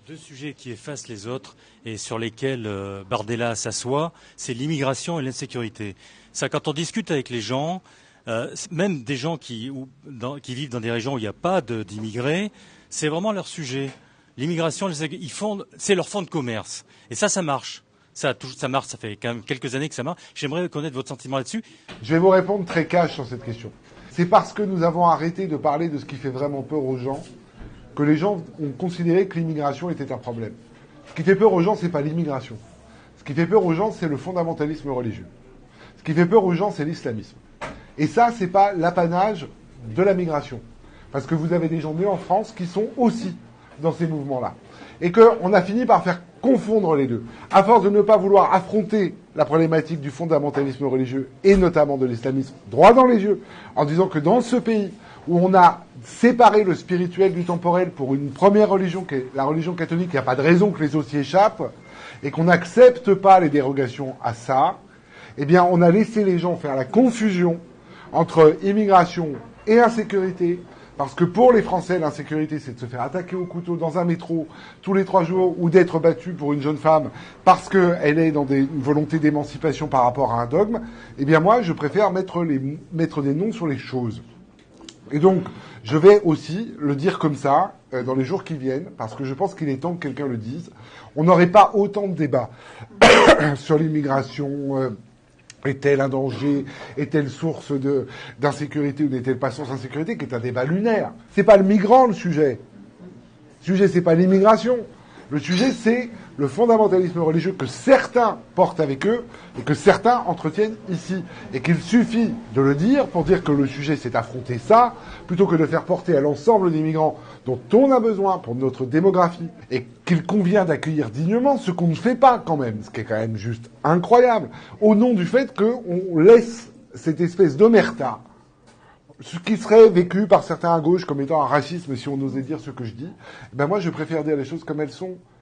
Deux sujets qui effacent les autres et sur lesquels Bardella s'assoit, c'est l'immigration et l'insécurité. Ça, quand on discute avec les gens, même des gens qui vivent dans des régions où il n'y a pas d'immigrés, c'est vraiment leur sujet. L'immigration, c'est leur fonds de commerce. Et ça marche. Ça marche, ça fait quand même quelques années que ça marche. J'aimerais connaître votre sentiment là-dessus. Je vais vous répondre très cash sur cette question. C'est parce que nous avons arrêté de parler de ce qui fait vraiment peur aux gens que les gens ont considéré que l'immigration était un problème. Ce qui fait peur aux gens, c'est pas l'immigration. Ce qui fait peur aux gens, c'est le fondamentalisme religieux. Ce qui fait peur aux gens, c'est l'islamisme. Et ça, c'est pas l'apanage de la migration. Parce que vous avez des gens nés en France qui sont aussi dans ces mouvements-là. Et qu'on a fini par faire confondre les deux. À force de ne pas vouloir affronter la problématique du fondamentalisme religieux et notamment de l'islamisme droit dans les yeux, en disant que dans ce pays où on a séparé le spirituel du temporel pour une première religion, qui est la religion catholique, il n'y a pas de raison que les autres s'y échappent, et qu'on n'accepte pas les dérogations à ça, eh bien, on a laissé les gens faire la confusion entre immigration et insécurité, parce que pour les Français, l'insécurité, c'est de se faire attaquer au couteau dans un métro tous les 3 jours, ou d'être battu pour une jeune femme parce qu'elle est dans une volonté d'émancipation par rapport à un dogme. Eh bien, moi, je préfère mettre des noms sur les choses. Et donc, je vais aussi le dire comme ça dans les jours qui viennent, parce que je pense qu'il est temps que quelqu'un le dise. On n'aurait pas autant de débats sur l'immigration. Est-elle un danger? Est-elle source d'insécurité ou n'est-elle pas source d'insécurité? Qui est un débat lunaire. C'est pas le migrant le sujet. Le sujet, c'est pas l'immigration. Le sujet, c'est le fondamentalisme religieux que certains portent avec eux et que certains entretiennent ici. Et qu'il suffit de le dire pour dire que le sujet, c'est affronter ça, plutôt que de faire porter à l'ensemble des migrants dont on a besoin pour notre démographie et qu'il convient d'accueillir dignement, ce qu'on ne fait pas quand même, ce qui est quand même juste incroyable, au nom du fait qu'on laisse cette espèce d'omerta, ce qui serait vécu par certains à gauche comme étant un racisme, si on osait dire ce que je dis, ben moi je préfère dire les choses comme elles sont.